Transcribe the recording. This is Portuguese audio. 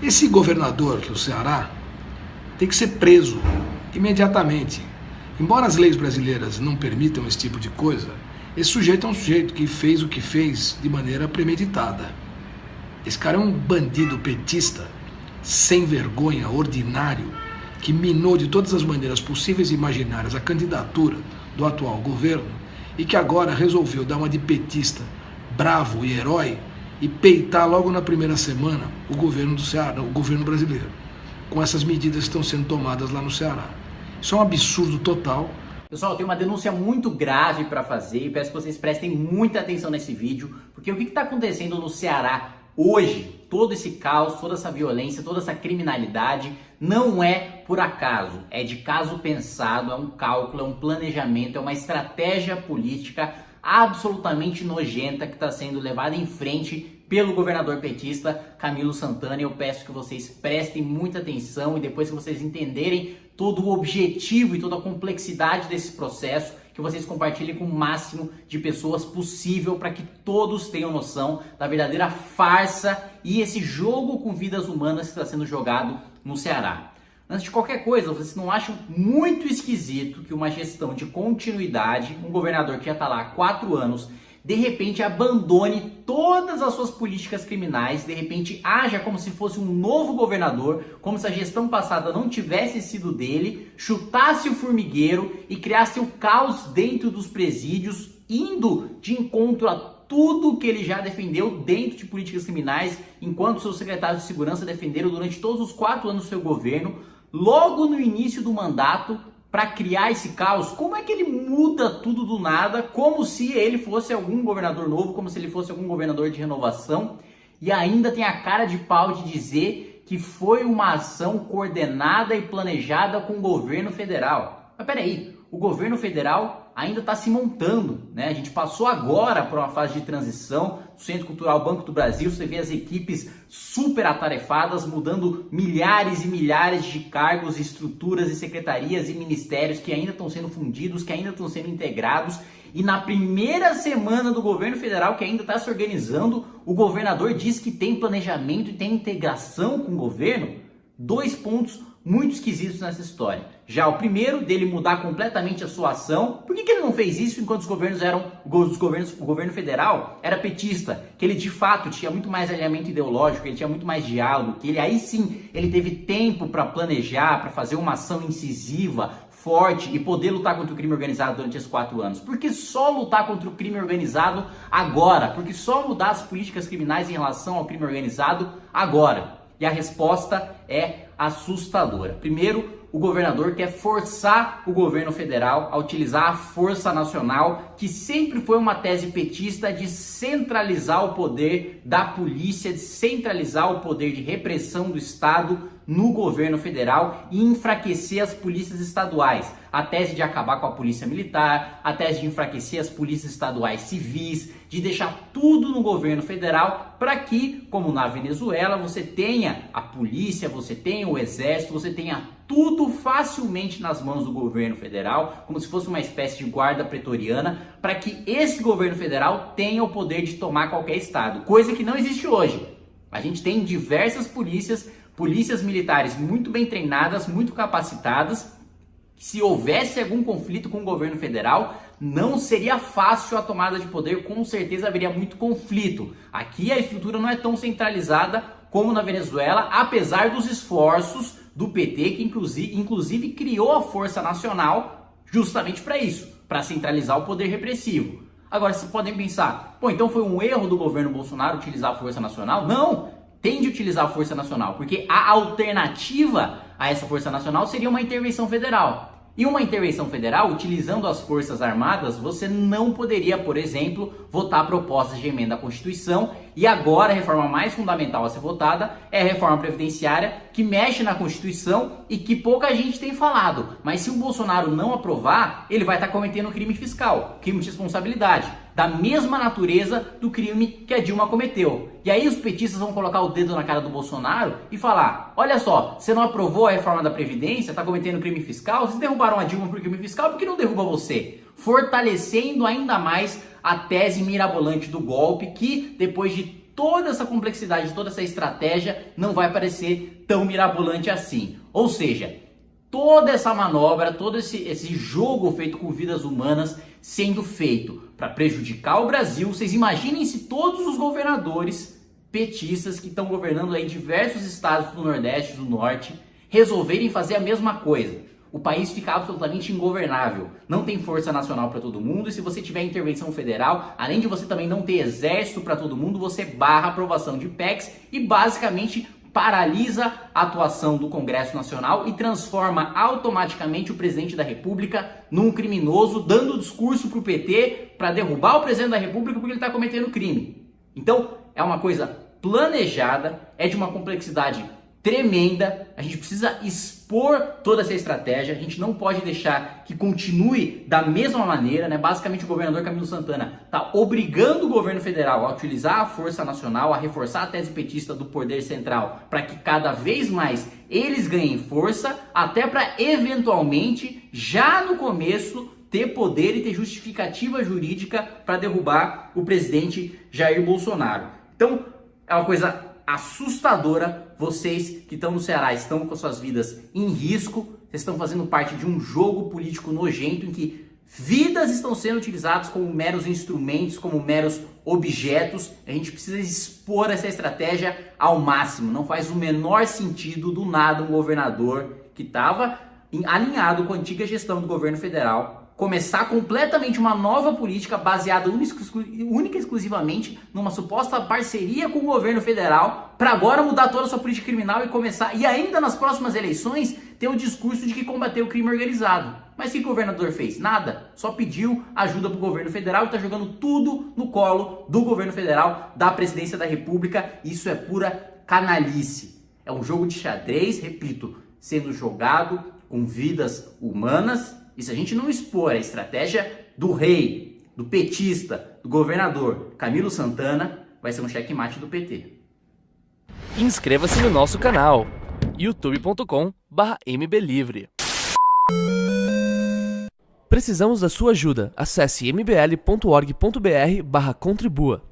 Esse governador do Ceará tem que ser preso imediatamente. Embora as leis brasileiras não permitam esse tipo de coisa, esse sujeito é um sujeito que fez o que fez de maneira premeditada. Esse cara é um bandido petista, sem vergonha, ordinário, que minou de todas as maneiras possíveis e imaginárias a candidatura do atual governo e que agora resolveu dar uma de petista bravo e herói e peitar logo na primeira semana o governo do Ceará, o governo brasileiro, com essas medidas que estão sendo tomadas lá no Ceará. Isso é um absurdo total. Pessoal, eu tenho uma denúncia muito grave para fazer e peço que vocês prestem muita atenção nesse vídeo, porque o que está acontecendo no Ceará hoje, todo esse caos, toda essa violência, toda essa criminalidade, não é por acaso, é de caso pensado, é um cálculo, é um planejamento, é uma estratégia política absolutamente nojenta que está sendo levada em frente pelo governador petista Camilo Santana. Eu peço que vocês prestem muita atenção e depois que vocês entenderem todo o objetivo e toda a complexidade desse processo, que vocês compartilhem com o máximo de pessoas possível para que todos tenham noção da verdadeira farsa e esse jogo com vidas humanas que está sendo jogado no Ceará. Antes de qualquer coisa, vocês não acham muito esquisito que uma gestão de continuidade, um governador que já está lá há 4 anos, de repente abandone todas as suas políticas criminais, de repente haja como se fosse um novo governador, como se a gestão passada não tivesse sido dele, chutasse o formigueiro e criasse o caos dentro dos presídios, indo de encontro a tudo que ele já defendeu dentro de políticas criminais, enquanto seus secretários de segurança defenderam durante todos os 4 anos do seu governo, logo no início do mandato, para criar esse caos. Como é que ele muda tudo do nada, como se ele fosse algum governador novo, como se ele fosse algum governador de renovação, e ainda tem a cara de pau de dizer que foi uma ação coordenada e planejada com o governo federal. Mas peraí, o governo federal ainda está se montando, né? A gente passou agora por uma fase de transição do Centro Cultural Banco do Brasil, você vê as equipes super atarefadas, mudando milhares e milhares de cargos, estruturas e secretarias e ministérios que ainda estão sendo fundidos, que ainda estão sendo integrados. E na primeira semana do governo federal, que ainda está se organizando, o governador diz que tem planejamento e tem integração com o governo. 2 pontos muito esquisitos nessa história. Já o primeiro, dele mudar completamente a sua ação. Por que ele não fez isso enquanto o governo federal era petista? Que ele de fato tinha muito mais alinhamento ideológico, ele tinha muito mais diálogo, que ele aí sim ele teve tempo para planejar, para fazer uma ação incisiva, forte e poder lutar contra o crime organizado durante esses 4 anos. Por que só lutar contra o crime organizado agora? Por que só mudar as políticas criminais em relação ao crime organizado agora? E a resposta é assustadora. Primeiro, o governador quer forçar o governo federal a utilizar a força nacional, que sempre foi uma tese petista de centralizar o poder da polícia, de centralizar o poder de repressão do Estado no governo federal e enfraquecer as polícias estaduais. A tese de acabar com a polícia militar, a tese de enfraquecer as polícias estaduais civis, de deixar tudo no governo federal para que, como na Venezuela, você tenha a polícia, você tenha o exército, você tenha tudo facilmente nas mãos do governo federal, como se fosse uma espécie de guarda pretoriana, para que esse governo federal tenha o poder de tomar qualquer estado, coisa que não existe hoje. A gente tem diversas polícias militares muito bem treinadas, muito capacitadas. Se houvesse algum conflito com o governo federal, não seria fácil a tomada de poder, com certeza haveria muito conflito. Aqui a estrutura não é tão centralizada como na Venezuela, apesar dos esforços do PT, que inclusive criou a Força Nacional justamente para isso, para centralizar o poder repressivo. Agora, vocês podem pensar, então foi um erro do governo Bolsonaro utilizar a Força Nacional? Não, tem de utilizar a Força Nacional, porque a alternativa a essa Força Nacional seria uma intervenção federal. E uma intervenção federal, utilizando as Forças Armadas, você não poderia, por exemplo, votar propostas de emenda à Constituição. E agora a reforma mais fundamental a ser votada é a reforma previdenciária, que mexe na Constituição e que pouca gente tem falado. Mas se o Bolsonaro não aprovar, ele vai estar cometendo crime fiscal, crime de responsabilidade, da mesma natureza do crime que a Dilma cometeu. E aí os petistas vão colocar o dedo na cara do Bolsonaro e falar: olha só, você não aprovou a reforma da Previdência, está cometendo crime fiscal, vocês derrubaram a Dilma por crime fiscal, por que não derruba você? Fortalecendo ainda mais a tese mirabolante do golpe, que depois de toda essa complexidade, toda essa estratégia não vai parecer tão mirabolante assim. Ou seja, toda essa manobra, todo esse jogo feito com vidas humanas sendo feito para prejudicar o Brasil. Vocês imaginem se todos os governadores petistas que estão governando aí diversos estados do Nordeste e do Norte resolverem fazer a mesma coisa. O país fica absolutamente ingovernável, não tem força nacional para todo mundo, e se você tiver intervenção federal, além de você também não ter exército para todo mundo, você barra a aprovação de PECs e basicamente paralisa a atuação do Congresso Nacional e transforma automaticamente o presidente da República num criminoso, dando discurso para o PT para derrubar o presidente da República porque ele está cometendo crime. Então, é uma coisa planejada, é de uma complexidade tremenda, a gente precisa expor toda essa estratégia, a gente não pode deixar que continue da mesma maneira, né? Basicamente o governador Camilo Santana está obrigando o governo federal a utilizar a força nacional, a reforçar a tese petista do poder central, para que cada vez mais eles ganhem força, até para eventualmente, já no começo, ter poder e ter justificativa jurídica para derrubar o presidente Jair Bolsonaro. Então, é uma coisa assustadora. Vocês que estão no Ceará estão com suas vidas em risco, vocês estão fazendo parte de um jogo político nojento em que vidas estão sendo utilizadas como meros instrumentos, como meros objetos. A gente precisa expor essa estratégia ao máximo. Não faz o menor sentido do nada um governador que estava alinhado com a antiga gestão do governo federal começar completamente uma nova política baseada única e exclusivamente numa suposta parceria com o governo federal, para agora mudar toda a sua política criminal e começar, e ainda nas próximas eleições, ter o discurso de que combateu o crime organizado. Mas o que o governador fez? Nada. Só pediu ajuda para o governo federal e está jogando tudo no colo do governo federal, da presidência da República. Isso é pura canalice. É um jogo de xadrez, repito, sendo jogado com vidas humanas. E se a gente não expor a estratégia do rei, do petista, do governador Camilo Santana, vai ser um checkmate do PT. Inscreva-se no nosso canal, youtube.com/mblivre. Precisamos da sua ajuda. Acesse mbl.org.br/contribua.